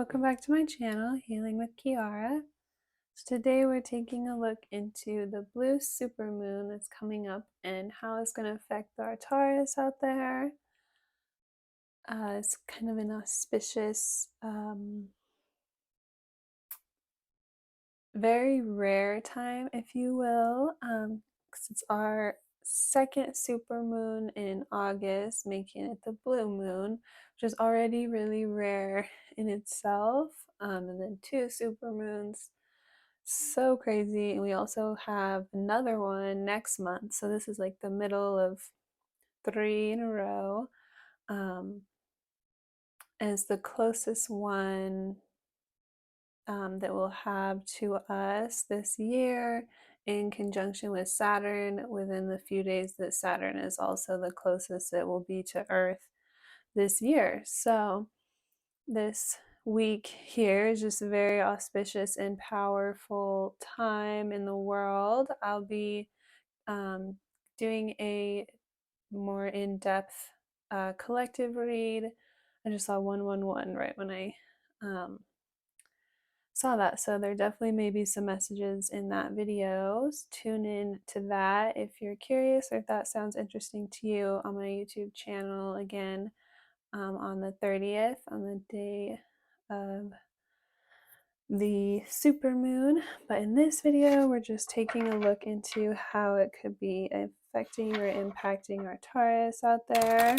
welcome back to my channel, Healing with Kearra. So today we're taking a look into the blue supermoon that's coming up and how it's going to affect our Taurus out there. It's kind of an auspicious, very rare time, if you will, 'cause it's our second supermoon in August, making it the blue moon, which is already really rare in itself. And then two supermoons, so crazy. And we also have another one next month, so this is like the middle of 3 in a row. And it's the closest one that we'll have to us this year, in conjunction with Saturn, within the few days that Saturn is also the closest it will be to Earth this year. So this week here is just a very auspicious and powerful time in the world. I'll be doing a more in-depth collective read. I just saw 111 right when I saw that, so there definitely may be some messages in that video. Tune in to that if you're curious or if that sounds interesting to you on my YouTube channel again on the 30th, on the day of the supermoon. But in this video we're just taking a look into how it could be affecting or impacting our Taurus out there.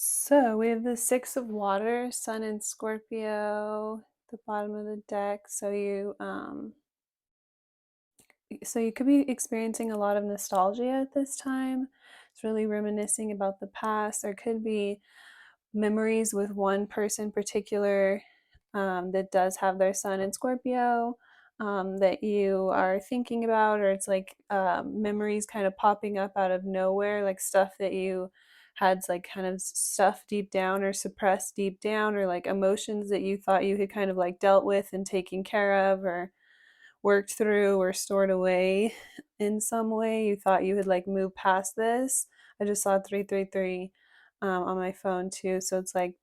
So we have the Six of Water, Sun in Scorpio, the bottom of the deck. So you could be experiencing a lot of nostalgia at this time. It's really reminiscing about the past. There could be memories with one person in particular that does have their sun in Scorpio that you are thinking about, or it's like memories kind of popping up out of nowhere, like stuff that you had like kind of stuff deep down or suppressed deep down, or like emotions that you thought you had kind of like dealt with and taken care of, or worked through or stored away in some way. You thought you had like moved past this. I just saw 333 on my phone too. So it's like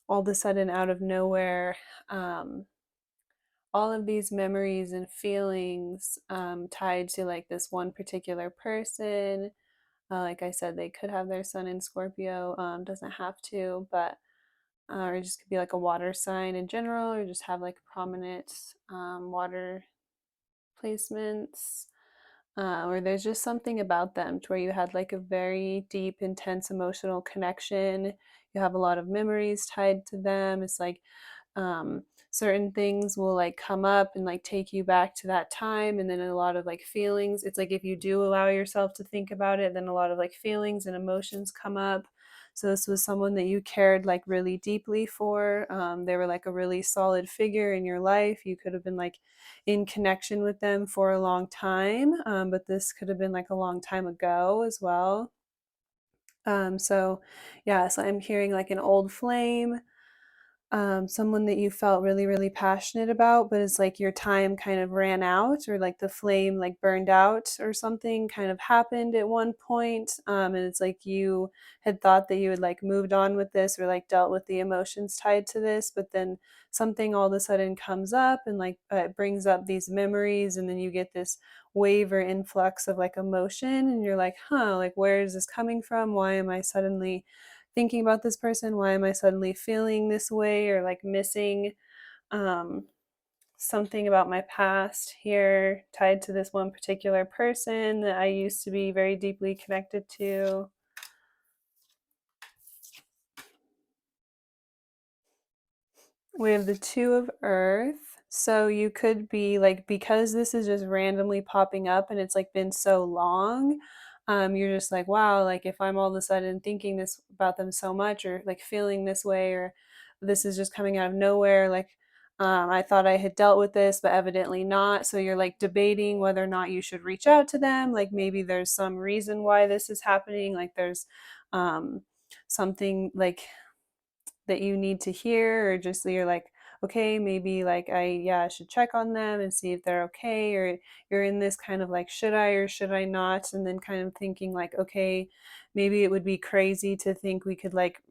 all of a sudden out of nowhere, all of these memories and feelings tied to like this one particular person. Like I said, they could have their sun in Scorpio, doesn't have to, but or it just could be like a water sign in general, or just have like prominent water placements, or there's just something about them to where you had like a very deep, intense emotional connection. You have a lot of memories tied to them. It's like certain things will like come up and like take you back to that time, and then a lot of like feelings. It's like if you do allow yourself to think about it, then a lot of like feelings and emotions come up. So this was someone that you cared like really deeply for. They were like a really solid figure in your life. You could have been like in connection with them for a long time, but this could have been like a long time ago as well. So yeah, so I'm hearing like an old flame, someone that you felt really, really passionate about, but it's like your time kind of ran out, or like the flame like burned out, or something kind of happened at one point. And it's like you had thought that you had like moved on with this, or like dealt with the emotions tied to this, but then something all of a sudden comes up and like it brings up these memories, and then you get this wave or influx of like emotion, and you're like, huh, like where is this coming from? Why am I suddenly thinking about this person? Why am I suddenly feeling this way, or like missing um, something about my past here tied to this one particular person that I used to be very deeply connected to? We have the Two of Earth. So you could be like, because this is just randomly popping up and it's like been so long, you're just like, wow, like if I'm all of a sudden thinking this about them so much, or like feeling this way, or this is just coming out of nowhere, like I thought I had dealt with this, but evidently not. So you're like debating whether or not you should reach out to them. Like maybe there's some reason why this is happening. Like there's um, something like that you need to hear, or just you're like, okay, maybe like I should check on them and see if they're okay, or you're in this kind of like, should I or should I not, and then kind of thinking like, okay, maybe it would be crazy to think we could like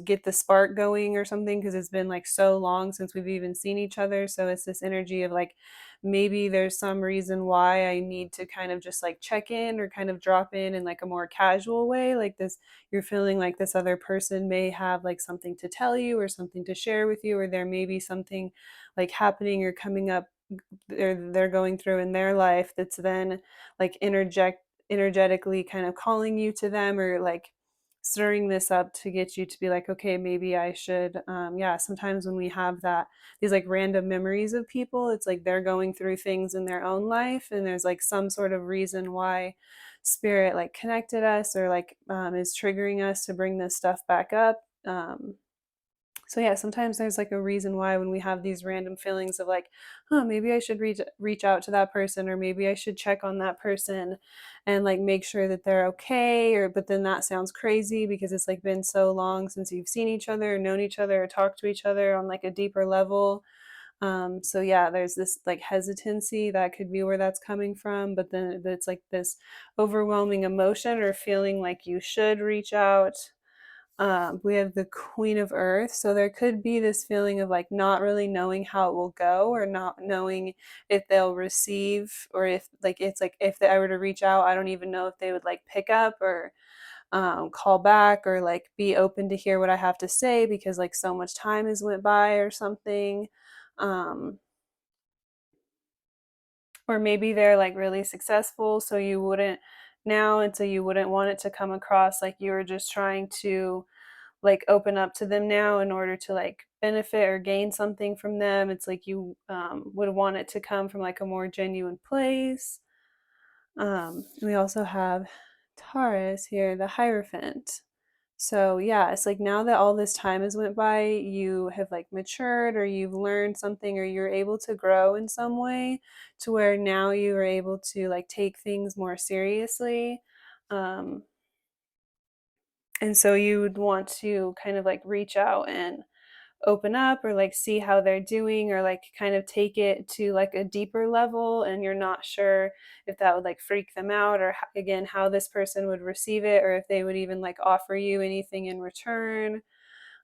get the spark going or something, because it's been like so long since we've even seen each other. So it's this energy of like, maybe there's some reason why I need to kind of just like check in, or kind of drop in like a more casual way, like this, you're feeling like this other person may have like something to tell you, or something to share with you, or there may be something like happening or coming up they're going through in their life that's then like energetically kind of calling you to them, or like stirring this up to get you to be like, okay, maybe I should. Yeah, sometimes when we have that, these like random memories of people, it's like they're going through things in their own life, and there's like some sort of reason why spirit like connected us, or like is triggering us to bring this stuff back up. So yeah, sometimes there's like a reason why, when we have these random feelings of like, huh, maybe I should reach out to that person, or maybe I should check on that person and like make sure that they're okay. Or but then that sounds crazy, because it's like been so long since you've seen each other, or known each other, or talked to each other on like a deeper level. So yeah, there's this like hesitancy that could be where that's coming from, but then it's like this overwhelming emotion or feeling like you should reach out. We have the Queen of Earth, so there could be this feeling of like not really knowing how it will go, or not knowing if they'll receive, or if like it's like if I were to reach out, I don't even know if they would like pick up, or call back, or like be open to hear what I have to say, because like so much time has went by or something. Um, or maybe they're like really successful, so you wouldn't now, and so you wouldn't want it to come across like you were just trying to like open up to them now in order to like benefit or gain something from them. It's like you would want it to come from like a more genuine place. We also have Taurus here, the Hierophant. So yeah, it's like now that all this time has went by, you have like matured, or you've learned something, or you're able to grow in some way, to where now you are able to like take things more seriously. Um, and so you would want to kind of like reach out and open up, or like see how they're doing, or like kind of take it to like a deeper level, and you're not sure if that would like freak them out, or again how this person would receive it, or if they would even like offer you anything in return,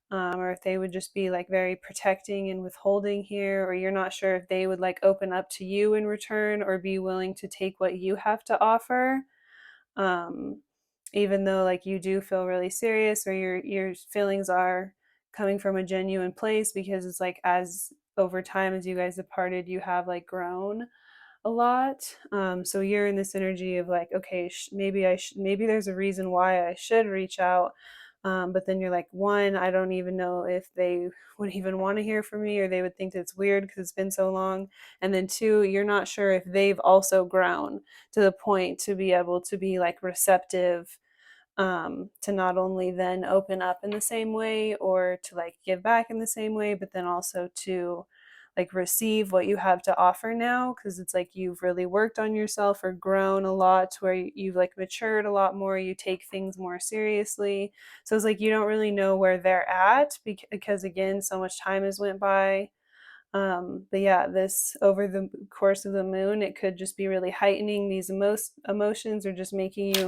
or if they would just be like very protecting and withholding here, or you're not sure if they would like open up to you in return, or be willing to take what you have to offer. um, Even though like you do feel really serious, or your feelings are coming from a genuine place, because it's like as over time as you guys have parted, you have like grown a lot. So you're in this energy of like, okay, maybe maybe there's a reason why I should reach out. But then you're like, one, I don't even know if they would even want to hear from me, or they would think that it's weird because it's been so long. And then two, you're not sure if they've also grown to the point to be able to be like receptive, to not only then open up in the same way, or to like give back in the same way, but then also to like receive what you have to offer now, because it's like you've really worked on yourself or grown a lot to where you've like matured a lot more, you take things more seriously. So it's like you don't really know where they're at because again, so much time has went by. But yeah, this over the course of the moon, it could just be really heightening these emotions, or just making you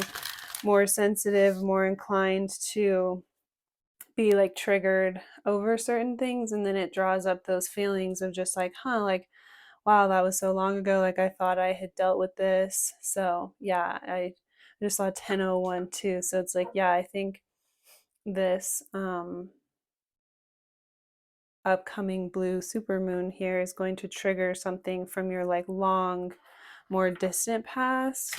more sensitive, more inclined to be like triggered over certain things. And then it draws up those feelings of just like, like, wow, that was so long ago. Like I thought I had dealt with this. So yeah, I just saw 1001 too. So it's like, yeah, I think this upcoming blue supermoon here is going to trigger something from your like long, more distant past.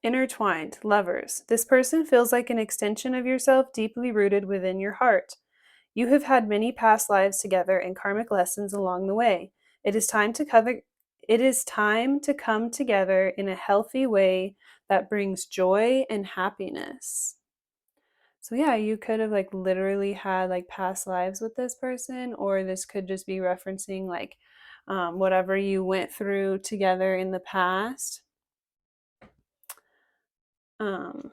Intertwined, lovers. This person feels like an extension of yourself, deeply rooted within your heart. You have had many past lives together and karmic lessons along the way. It is time to cover it is time to come together in a healthy way that brings joy and happiness. So yeah, you could have like literally had like past lives with this person, or this could just be referencing like whatever you went through together in the past. Um,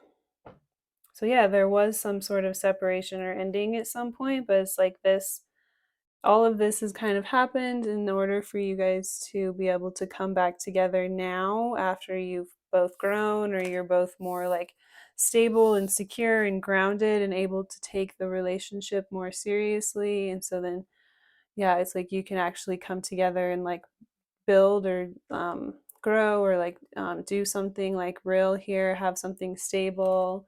so yeah, there was some sort of separation or ending at some point, but it's like this, all of this has kind of happened in order for you guys to be able to come back together now after you've both grown, or you're both more like stable and secure and grounded and able to take the relationship more seriously. And so then yeah, it's like you can actually come together and like build, or grow, or like do something like real here, have something stable.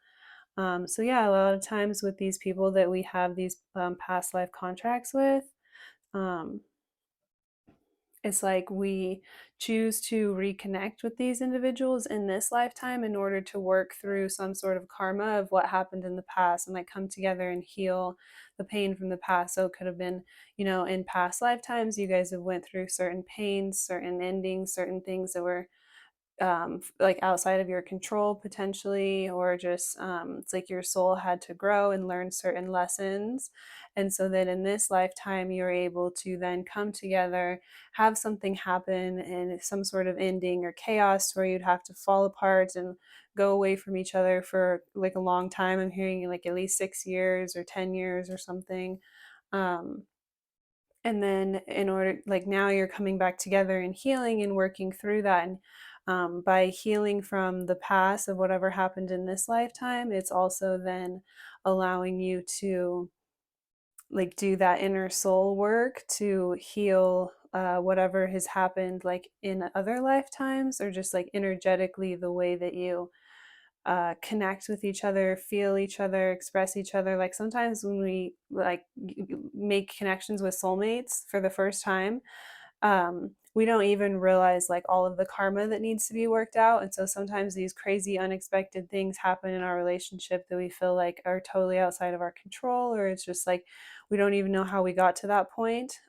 So yeah, a lot of times with these people that we have these past life contracts with, um, it's like we choose to reconnect with these individuals in this lifetime in order to work through some sort of karma of what happened in the past, and like come together and heal the pain from the past. So it could have been, in past lifetimes you guys have went through certain pains, certain endings, certain things that were like outside of your control potentially, or just it's like your soul had to grow and learn certain lessons. And so then in this lifetime, you're able to then come together, have something happen, and some sort of ending or chaos where you'd have to fall apart and go away from each other for like a long time. I'm hearing like at least 6 years or 10 years or something. Um, and then in order, like now you're coming back together and healing and working through that. And by healing from the past of whatever happened in this lifetime, it's also then allowing you to like do that inner soul work to heal whatever has happened like in other lifetimes, or just like energetically the way that you connect with each other, feel each other, express each other. Like sometimes when we like make connections with soulmates for the first time, we don't even realize like all of the karma that needs to be worked out. And so sometimes these crazy, unexpected things happen in our relationship that we feel like are totally outside of our control, or it's just like we don't even know how we got to that point.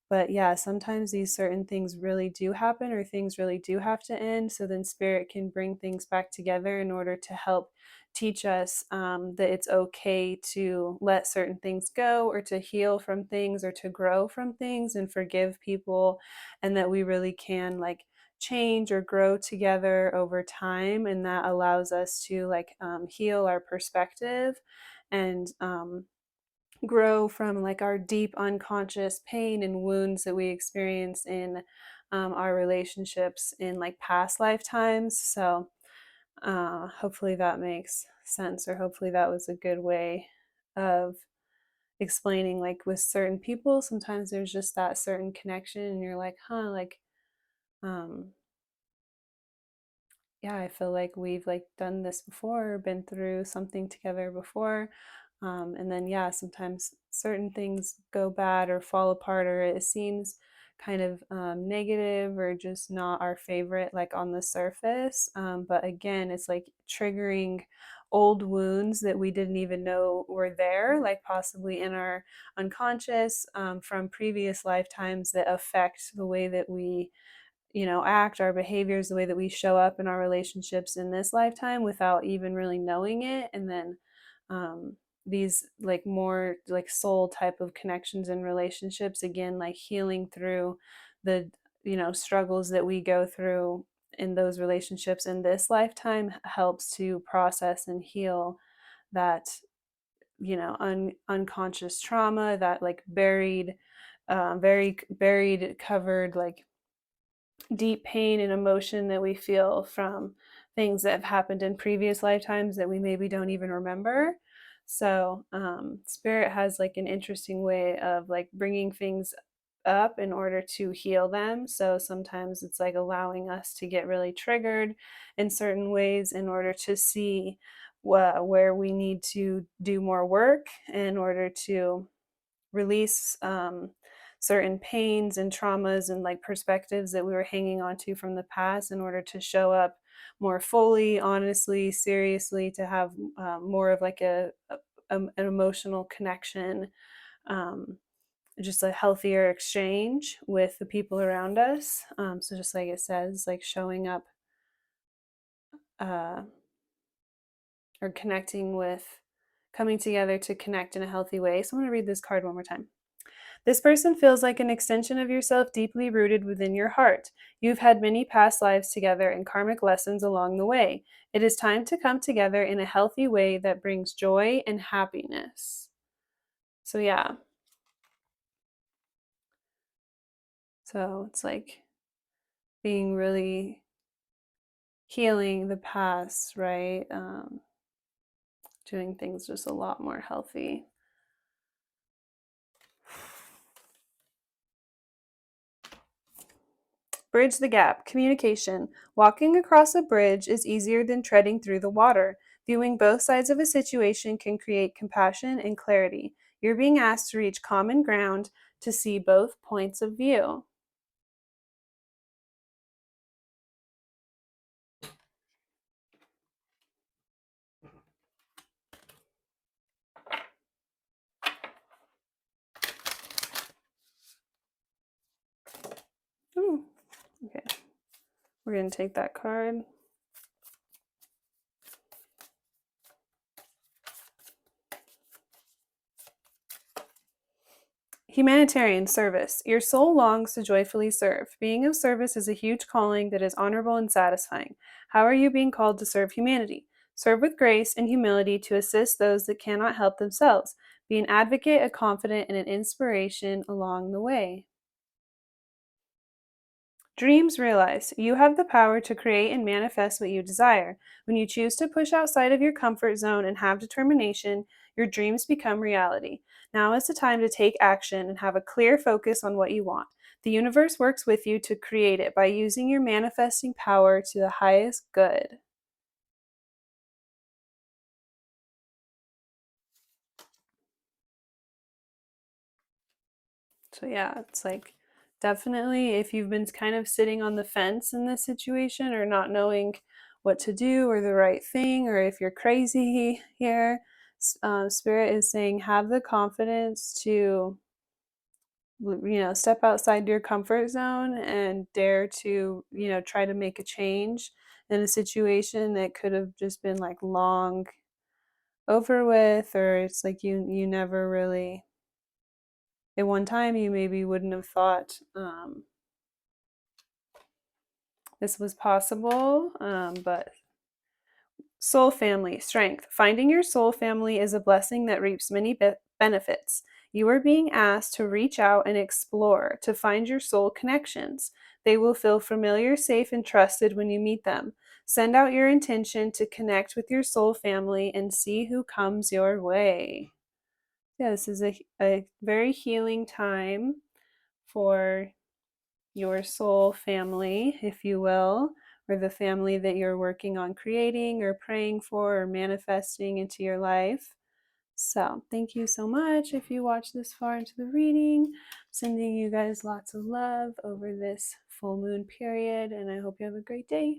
But yeah, sometimes these certain things really do happen, or things really do have to end. So then spirit can bring things back together in order to help teach us that it's okay to let certain things go, or to heal from things, or to grow from things and forgive people. And that we really can like change or grow together over time. And that allows us to like heal our perspective, and grow from like our deep unconscious pain and wounds that we experience in our relationships in like past lifetimes. So hopefully that makes sense, or hopefully that was a good way of explaining like with certain people sometimes there's just that certain connection and you're like like um yeah, I feel like we've like done this before, been through something together before. And then yeah, sometimes certain things go bad or fall apart, or it seems kind of negative or just not our favorite, like on the surface. But again, it's like triggering old wounds that we didn't even know were there, like possibly in our unconscious from previous lifetimes, that affect the way that we act, our behaviors, the way that we show up in our relationships in this lifetime without even really knowing it. And then these like more like soul type of connections and relationships, again, like healing through the struggles that we go through in those relationships in this lifetime helps to process and heal that unconscious trauma, that like buried very buried, covered, like deep pain and emotion that we feel from things that have happened in previous lifetimes that we maybe don't even remember. So spirit has like an interesting way of like bringing things up in order to heal them. So sometimes it's like allowing us to get really triggered in certain ways in order to see where we need to do more work in order to release certain pains and traumas and like perspectives that we were hanging on to from the past in order to show up more fully, honestly, seriously, to have more of like an emotional connection, um, just a healthier exchange with the people around us. So just like it says, like showing up uh, or connecting with, coming together to connect in a healthy way. So I'm going to read this card one more time. This person feels like an extension of yourself deeply rooted within your heart. You've had many past lives together and karmic lessons along the way. It is time to come together in a healthy way that brings joy and happiness. So, yeah. So, it's like being really healing the past, right? Doing things just a lot more healthy. Bridge the gap. Communication. Walking across a bridge is easier than treading through the water. Viewing both sides of a situation can create compassion and clarity. You're being asked to reach common ground to see both points of view. Ooh, okay. We're going to take that card. Humanitarian service. Your soul longs to joyfully serve. Being of service is a huge calling that is honorable and satisfying. How are you being called to serve humanity? Serve with grace and humility to assist those that cannot help themselves. Be an advocate, a confidant, and an inspiration along the way. Dreams realized. You have the power to create and manifest what you desire. When you choose to push outside of your comfort zone and have determination, your dreams become reality. Now is the time to take action and have a clear focus on what you want. The universe works with you to create it by using your manifesting power to the highest good. So, yeah, it's like definitely if you've been kind of sitting on the fence in this situation or not knowing what to do or the right thing, or if you're crazy here, Spirit is saying have the confidence to, step outside your comfort zone and dare to, try to make a change in a situation that could have just been like long over with, or it's like you never really at one time you maybe wouldn't have thought this was possible, but soul family strength. Finding your soul family is a blessing that reaps many benefits. You are being asked to reach out and explore to find your soul connections. They will feel familiar, safe, and trusted when you meet them. Send out your intention to connect with your soul family and see who comes your way. Yeah, this is a very healing time for your soul family, if you will, or the family that you're working on creating or praying for or manifesting into your life. So, thank you so much if you watched this far into the reading. Sending you guys lots of love over this full moon period, and I hope you have a great day.